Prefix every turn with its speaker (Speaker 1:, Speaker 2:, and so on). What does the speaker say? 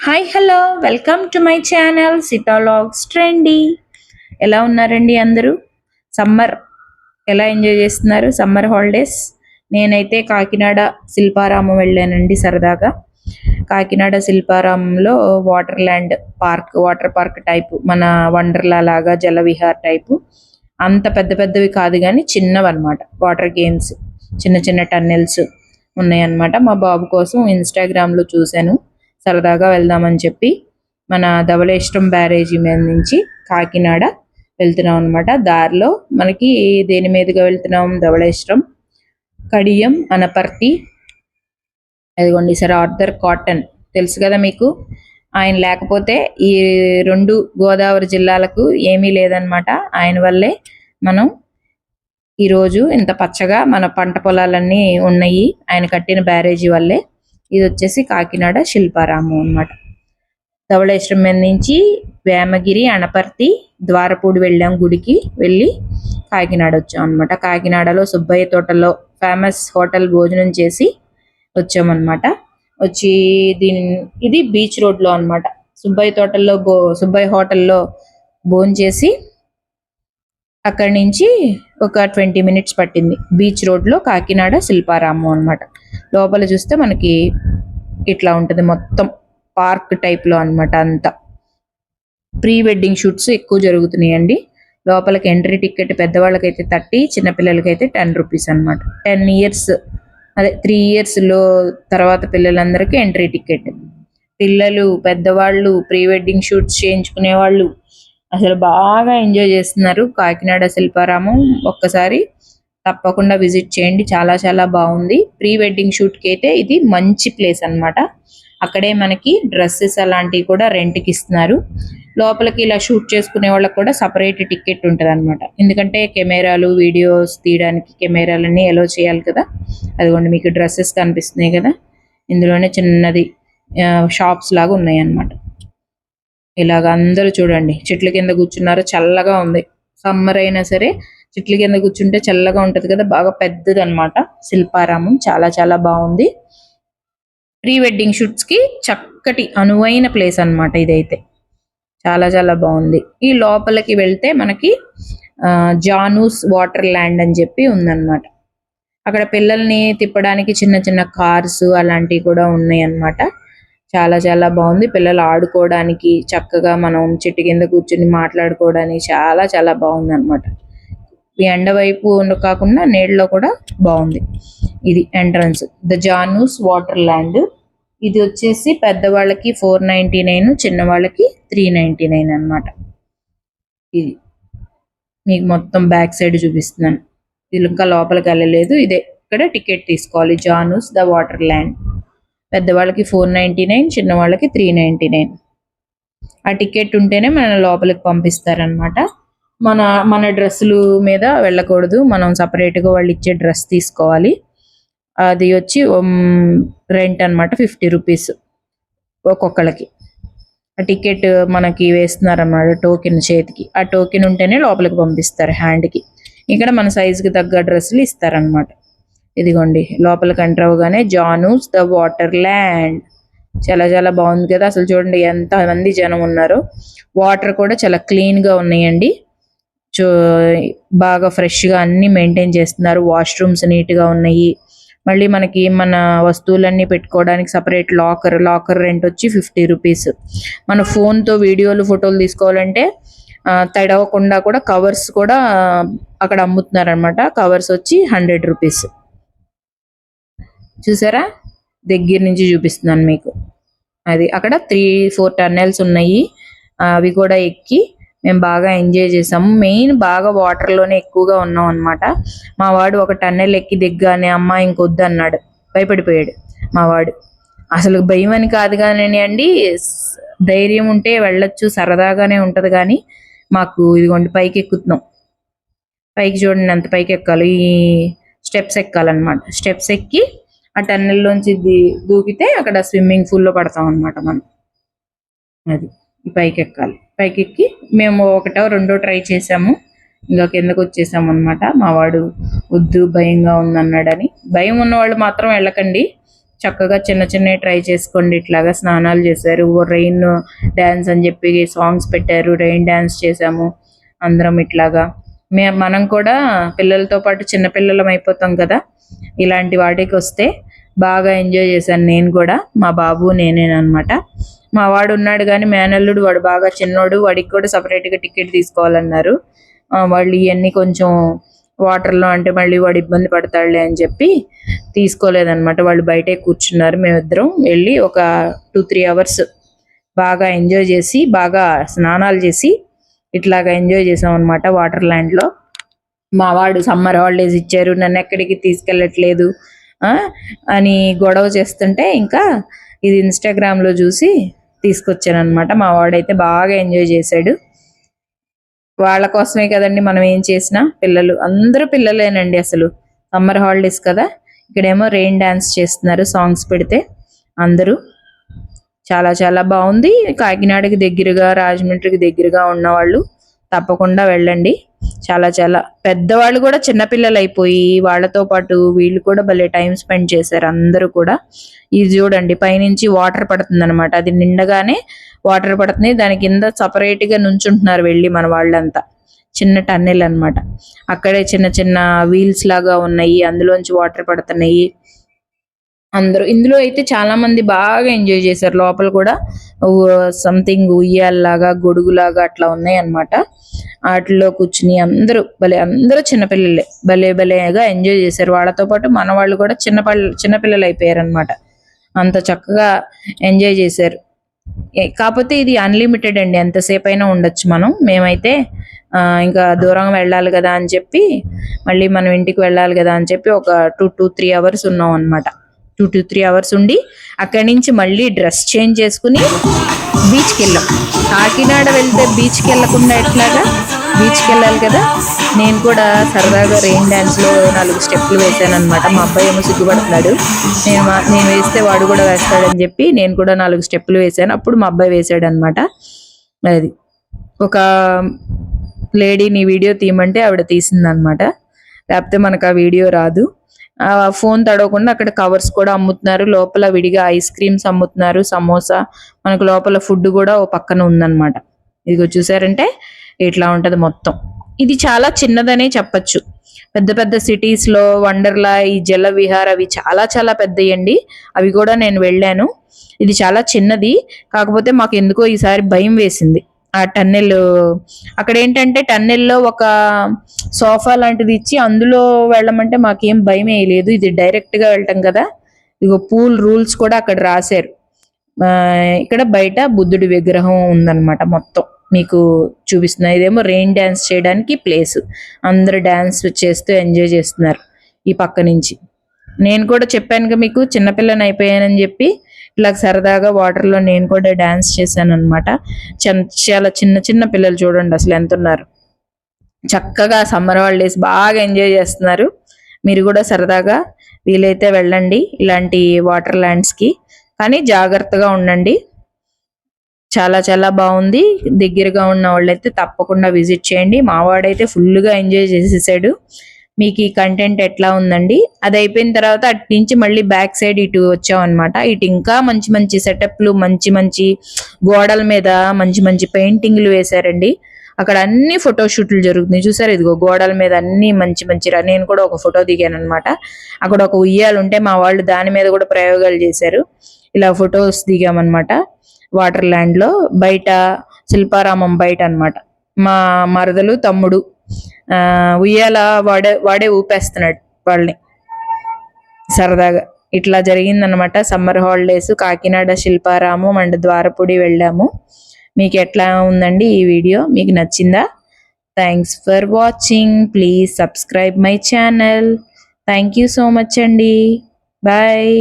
Speaker 1: Hi hello welcome to my channel Sita vlogs trendy. ఎలా ఉన్నారండి అందరూ? సమ్మర్ ఎలా ఎంజాయ్ చేస్తున్నారు? Summer holidays. నేనైతే కాకినాడ శిల్పారామం వెళ్ళానండి సరదాగా. కాకినాడ శిల్పారామంలో వాటర్ పార్క్ టైపు, మన వండర్లా లాగా జలవిహార్ టైపు. అంత పెద్ద పెద్దవి కాదు కానీ చిన్నవన్నమాట. వాటర్ గేమ్స్, చిన్న చిన్న టన్నెల్స్ ఉన్నాయన్నమాట. మా బాబు కోసం ఇన్స్టాగ్రామ్లో చూశాను, సరదాగా వెళ్దామని చెప్పి మన ధవళేశ్వరం బ్యారేజీ మీద నుంచి కాకినాడ వెళ్తున్నాం అనమాట. దారిలో మనకి దేని మీదుగా వెళ్తున్నాం? ధవళేశ్వరం, కడియం, అనపర్తి. అదిగోండి సార్ ఆర్థర్ కాటన్ తెలుసు కదా మీకు. ఆయన లేకపోతే ఈ రెండు గోదావరి జిల్లాలకు ఏమీ లేదనమాట. ఆయన వల్లే మనం ఈరోజు ఇంత పచ్చగా మన పంట పొలాలన్నీ ఉన్నాయి, ఆయన కట్టిన బ్యారేజీ వల్లే. ఇది వచ్చేసి కాకినాడ శిల్పారామం అనమాట. ధవళేశ్వరం మీద నుంచి వేమగిరి, అనపర్తి, ద్వారపూడి వెళ్ళాం, గుడికి వెళ్ళి కాకినాడ వచ్చాం అనమాట. కాకినాడలో సుబ్బయ్య తోటలో ఫేమస్ హోటల్ భోజనం చేసి వచ్చామన్నమాట. వచ్చి ఇది బీచ్ రోడ్లో అనమాట. సుబ్బయ్య తోటల్లో సుబ్బయ్య హోటల్లో భోజనం చేసి అక్కడి నుంచి ఒక 20 మినిట్స్ పట్టింది. బీచ్ రోడ్లో కాకినాడ శిల్పారామం అనమాట. లోపల చూస్తే మనకి ఇట్లా ఉంటుంది, మొత్తం పార్క్ టైప్లో అనమాట. అంతా ప్రీ వెడ్డింగ్ షూట్స్ ఎక్కువ జరుగుతున్నాయండి. లోపలికి ఎంట్రీ టికెట్ పెద్దవాళ్ళకైతే 30, చిన్నపిల్లలకైతే 10 రూపీస్ అనమాట. 10 ఇయర్స్, అదే 3 ఇయర్స్లో తర్వాత పిల్లలందరికీ ఎంట్రీ టికెట్. పిల్లలు, పెద్దవాళ్ళు, ప్రీ వెడ్డింగ్ షూట్స్ చేయించుకునే వాళ్ళు అసలు బాగా ఎంజాయ్ చేస్తున్నారు. కాకినాడ శిల్పారామం ఒక్కసారి తప్పకుండా విజిట్ చేయండి, చాలా చాలా బాగుంది. ప్రీ వెడ్డింగ్ షూట్కి అయితే ఇది మంచి ప్లేస్ అనమాట. అక్కడే మనకి డ్రెస్సెస్ అలాంటివి కూడా రెంట్కి ఇస్తున్నారు. లోపలికి ఇలా షూట్ చేసుకునే వాళ్ళకి కూడా సపరేట్ టికెట్ ఉంటుంది అనమాట. ఎందుకంటే కెమెరాలు, వీడియోస్ తీయడానికి కెమెరాలన్నీ ఎలో చేయాలి కదా. అదిగోండి మీకు డ్రెస్సెస్ కనిపిస్తున్నాయి కదా, ఇందులోనే చిన్నది షాప్స్ లాగా ఉన్నాయి అన్నమాట. ఇలాగ అందరూ చూడండి చెట్ల కింద కూర్చున్నారు, చల్లగా ఉంది. సమ్మర్ అయినా సరే చెట్ల కింద కూర్చుంటే చల్లగా ఉంటది కదా. బాగా పెద్దది అనమాట శిల్పారామం, చాలా చాలా బాగుంది. ప్రీ వెడ్డింగ్ షూట్స్ కి చక్కటి అనువైన ప్లేస్ అనమాట ఇదైతే. చాలా చాలా బాగుంది. ఈ లోపలికి వెళ్తే మనకి జానూస్ వాటర్ ల్యాండ్ అని చెప్పి ఉందన్నమాట. అక్కడ పిల్లల్ని తిప్పడానికి చిన్న చిన్న కార్స్ అలాంటివి కూడా ఉన్నాయి అన్నమాట. చాలా చాలా బాగుంది. పిల్లలు ఆడుకోవడానికి చక్కగా మనం చెట్టు కింద కూర్చుని మాట్లాడుకోవడానికి చాలా చాలా బాగుంది అనమాట. ఈ ఎండ వైపు కాకుండా నీళ్ళలో కూడా బాగుంది. ఇది entrance, the Janu's water land. ఇది వచ్చేసి పెద్దవాళ్ళకి 499, చిన్నవాళ్ళకి 399 అనమాట. ఇది మీకు మొత్తం బ్యాక్ సైడ్ చూపిస్తున్నాను. ఇది ఇంకా లోపలికి వెళ్ళలేదు. ఇదే ఇక్కడ టికెట్ తీసుకోవాలి. Janu's the water land. పెద్దవాళ్ళకి 499, చిన్నవాళ్ళకి 399. ఆ టికెట్ ఉంటేనే మన లోపలికి పంపిస్తారనమాట. మన డ్రెస్సులు మీద వెళ్ళకూడదు, మనం సపరేట్గా వాళ్ళు ఇచ్చే డ్రెస్ తీసుకోవాలి. అది వచ్చి రెంట్ అనమాట, 50 రూపీస్ ఒక్కొక్కళ్ళకి. ఆ టికెట్ మనకి వేస్తున్నారన్నమాట, టోకెన్ చేతికి. ఆ టోకెన్ ఉంటేనే లోపలికి పంపిస్తారు హ్యాండ్కి. ఇక్కడ మన సైజుకి తగ్గ డ్రెస్సులు ఇస్తారనమాట. ఇదిగోండి లోపలికి ఎంటర్ అవగానే జానూస్ ద వాటర్ ల్యాండ్. చాలా చాలా బాగుంది కదా. అసలు చూడండి ఎంత మంది జనం ఉన్నారో. వాటర్ కూడా చాలా క్లీన్గా ఉన్నాయండి. బాగా ఫ్రెష్గా అన్ని మెయింటైన్ చేస్తున్నారు. వాష్రూమ్స్ నీట్గా ఉన్నాయి. మళ్ళీ మనకి మన వస్తువులన్నీ పెట్టుకోవడానికి సపరేట్ లాకర్ రెంట్ వచ్చి 50 రూపీస్. మన ఫోన్తో వీడియోలు, ఫోటోలు తీసుకోవాలంటే తడవకుండా కూడా కవర్స్ కూడా అక్కడ అమ్ముతున్నారు అనమాట. కవర్స్ వచ్చి 100 రూపీస్. చూసారా, దగ్గర నుంచి చూపిస్తున్నాను మీకు. అది అక్కడ 3-4 టన్నెల్స్ ఉన్నాయి. అవి కూడా ఎక్కి మేము బాగా ఎంజాయ్ చేసాము. మెయిన్ బాగా వాటర్లోనే ఎక్కువగా ఉన్నాం అనమాట. మా వాడు ఒక టన్నెల్ ఎక్కి దిగ్గానే అమ్మ ఇంకొద్దు అన్నాడు, భయపడిపోయాడు మా వాడు. అసలు భయం అని కాదు కానీ అండి, ధైర్యం ఉంటే వెళ్ళొచ్చు, సరదాగానే ఉంటుంది. కానీ మాకు ఇదిగోండి పైకి ఎక్కుతున్నాం. పైకి చూడండి ఎంత పైకి ఎక్కాలి. ఈ స్టెప్స్ ఎక్కాలన్నమాట. స్టెప్స్ ఎక్కి ఆ టన్నెల్లోంచి దూకితే అక్కడ స్విమ్మింగ్ పూల్లో పడతాం అనమాట మనం. అది పైకి ఎక్కాలి. పైకి ఎక్కి మేము 1, 2 ట్రై చేసాము, ఇంకా కిందకు వచ్చేసాము అనమాట. మా వాడు వద్దు భయంగా ఉందన్నాడని. భయం ఉన్నవాళ్ళు మాత్రం వెళ్ళకండి, చక్కగా చిన్న చిన్నవి ట్రై చేసుకోండి. ఇట్లాగా స్నానాలు చేశారు, రెయిన్ డ్యాన్స్ అని చెప్పి సాంగ్స్ పెట్టారు, రెయిన్ డ్యాన్స్ చేసాము అందరం. ఇట్లాగా మనం కూడా పిల్లలతో పాటు చిన్నపిల్లలం అయిపోతాం కదా, ఇలాంటి వాటికి వస్తే బాగా ఎంజాయ్ చేశాను నేను కూడా. మా బాబు నేనేనమాట. మా వాడు ఉన్నాడు కానీ మేనల్లుడు, వాడు బాగా చిన్నోడు, వాడికి కూడా సపరేట్గా టికెట్ తీసుకోవాలన్నారు. వాళ్ళు ఇవన్నీ కొంచెం వాటర్లో అంటే మళ్ళీ వాడు ఇబ్బంది పడతాడులే అని చెప్పి తీసుకోలేదన్నమాట. వాళ్ళు బయటే కూర్చున్నారు. మేమిద్దరం వెళ్ళి ఒక 2-3 అవర్స్ బాగా ఎంజాయ్ చేసి, బాగా స్నానాలు చేసి ఇట్లాగా ఎంజాయ్ చేసాం అనమాట వాటర్ ల్యాండ్లో. మా వాడు సమ్మర్ హాలిడేస్ ఇచ్చారు, నన్ను ఎక్కడికి తీసుకెళ్ళట్లేదు అని గొడవ చేస్తుంటే ఇంకా ఇది ఇన్స్టాగ్రామ్లో చూసి తీసుకొచ్చాను అనమాట. మా వాడైతే బాగా ఎంజాయ్ చేశాడు. వాళ్ళ కోసమే కదండి మనం ఏం చేసినా. పిల్లలు అందరూ పిల్లలేనండి అసలు. సమ్మర్ హాలిడేస్ కదా, ఇక్కడేమో రెయిన్ డాన్స్ చేస్తున్నారు సాంగ్స్ పెడితే అందరూ. చాలా చాలా బాగుంది. కాకినాడకి దగ్గరగా, రాజమండ్రికి దగ్గరగా ఉన్నవాళ్ళు తప్పకుండా వెళ్ళండి. చాలా చాలా పెద్దవాళ్ళు కూడా చిన్నపిల్లలు అయిపోయి వాళ్ళతో పాటు వీళ్ళు కూడా భలే టైం స్పెండ్ చేశారు అందరూ కూడా. ఇది చూడండి, పైనుంచి వాటర్ పడుతుంది అనమాట. అది నిండగానే వాటర్ పడుతుంది, దాని కింద సపరేట్ గా నుంచుంటున్నారు వెళ్ళి మన వాళ్ళంతా. చిన్న టన్నెల్ అనమాట, అక్కడే చిన్న చిన్న వీల్స్ లాగా ఉన్నాయి, అందులోంచి వాటర్ పడుతున్నాయి. అందరూ ఇందులో అయితే చాలా మంది బాగా ఎంజాయ్ చేశారు. లోపల కూడా సంథింగ్ ఉయ్యాలలాగా, గొడుగులాగా అట్లా ఉన్నాయి అన్నమాట. వాటిలో కూర్చుని అందరూ చిన్నపిల్లలే భలేగా ఎంజాయ్ చేశారు. వాళ్ళతో పాటు మన వాళ్ళు కూడా చిన్నపిల్లలు అయిపోయారు అనమాట. అంత చక్కగా ఎంజాయ్ చేశారు. కాకపోతే ఇది అన్లిమిటెడ్ అండి, ఎంతసేపు అయినా ఉండొచ్చు మనం. మేమైతే ఇంకా దూరం వెళ్ళాలి కదా అని చెప్పి, మళ్ళీ మనం ఇంటికి వెళ్ళాలి కదా అని చెప్పి ఒక 2-3 అవర్స్ ఉన్నాం అనమాట. 2-3 అవర్స్ ఉండి అక్కడి నుంచి మళ్ళీ డ్రెస్ చేంజ్ చేసుకుని బీచ్కి వెళ్ళాం. కాకినాడ వెళ్తే బీచ్కి వెళ్ళకుండా ఎట్లాగా, బీచ్కి వెళ్ళాలి కదా. నేను కూడా సరదాగా రెయిన్ డ్యాన్స్లో 4 స్టెప్పులు వేసాను అనమాట. మా అబ్బాయి ఏమో సిగ్గుపడుతున్నాడు, నేను వేస్తే వాడు కూడా వేస్తాడని చెప్పి నేను కూడా 4 స్టెప్పులు వేసాను. అప్పుడు మా అబ్బాయి వేసాడు అనమాట. అది ఒక లేడీని వీడియో తీయమంటే ఆవిడ తీసిందనమాట, లేకపోతే మనకు ఆ వీడియో రాదు. ఫోన్ తడవకుండా అక్కడ కవర్స్ కూడా అమ్ముతున్నారు, లోపల విడిగా ఐస్ క్రీమ్స్ అమ్ముతున్నారు, సమోసా, మనకు లోపల ఫుడ్ కూడా ఓ పక్కన ఉందన్నమాట. ఇదిగో చూసారంటే ఇట్లా ఉంటది మొత్తం. ఇది చాలా చిన్నదనే చెప్పచ్చు. పెద్ద పెద్ద సిటీస్ లో వండర్లా, ఈ జల విహార్ అవి చాలా చాలా పెద్దయండి. అవి కూడా నేను వెళ్ళాను. ఇది చాలా చిన్నది, కాకపోతే మాకు ఎందుకో ఈసారి భయం వేసింది. ఆ టన్నెల్ అక్కడ ఏంటంటే టన్నెల్లో ఒక సోఫా లాంటిది ఇచ్చి అందులో వెళ్ళమంటే మాకేం భయం వేయలేదు. ఇది డైరెక్ట్ గా వెళ్ళటం కదా. ఇగో పూల్ రూల్స్ కూడా అక్కడ రాశారు. ఇక్కడ బయట బుద్ధుడి విగ్రహం ఉందన్నమాట. మొత్తం మీకు చూపిస్తున్నా. ఇదేమో రెయిన్ డ్యాన్స్ చేయడానికి ప్లేస్. అందరూ డ్యాన్స్ చేస్తూ ఎంజాయ్ చేస్తున్నారు ఈ పక్క నుంచి. నేను కూడా చెప్పానుగా మీకు, చిన్నపిల్లని అయిపోయానని చెప్పి ఇలా సరదాగా వాటర్లో నేను కూడా డ్యాన్స్ చేశాను అనమాట. చాలా చిన్న చిన్న పిల్లలు చూడండి అసలు ఎంత ఉన్నారు. చక్కగా సమ్మర్ హాలిడేస్ బాగా ఎంజాయ్ చేస్తున్నారు. మీరు కూడా సరదాగా వీలైతే వెళ్ళండి ఇలాంటి వాటర్ ల్యాండ్స్కి, కానీ జాగ్రత్తగా ఉండండి. చాలా చాలా బాగుంది. దగ్గరగా ఉన్న వాళ్ళైతే తప్పకుండా విజిట్ చేయండి. మావాడైతే ఫుల్గా ఎంజాయ్ చేసేసాడు. మీకు ఈ కంటెంట్ ఎట్లా ఉందండి? అది అయిపోయిన తర్వాత అటు నుంచి మళ్ళీ బ్యాక్ సైడ్ ఇటు వచ్చాం అనమాట. ఇటు ఇంకా మంచి మంచి సెటప్లు, మంచి మంచి గోడల మీద మంచి మంచి పెయింటింగ్లు వేశారండి. అక్కడ అన్ని ఫోటోషూట్లు జరుగుతున్నాయి. చూసారు, ఇదిగో గోడల మీద అన్ని మంచి మంచి. నేను కూడా ఒక ఫోటో దిగాను అనమాట. అక్కడ ఒక ఉయ్యాలు ఉంటే మా వాళ్ళు దాని మీద కూడా ప్రయోగాలు చేశారు. ఇలా ఫొటోస్ దిగామన్నమాట వాటర్ ల్యాండ్ లో. బయట శిల్పారామం బయట అనమాట. మా మరదలు తమ్ముడు ఉయ్యాల వాడే ఊపేస్తున్నాడు వాళ్ళని సరదాగా. ఇట్లా జరిగిందనమాట summer holidays. Kakinada Shilparamam and Dwarapudi వెళ్ళాము. మీకు ఎట్లా ఉందండి ఈ వీడియో? మీకు నచ్చిందా? Thanks for watching. Please subscribe my channel. Thank you so much అండి. బాయ్.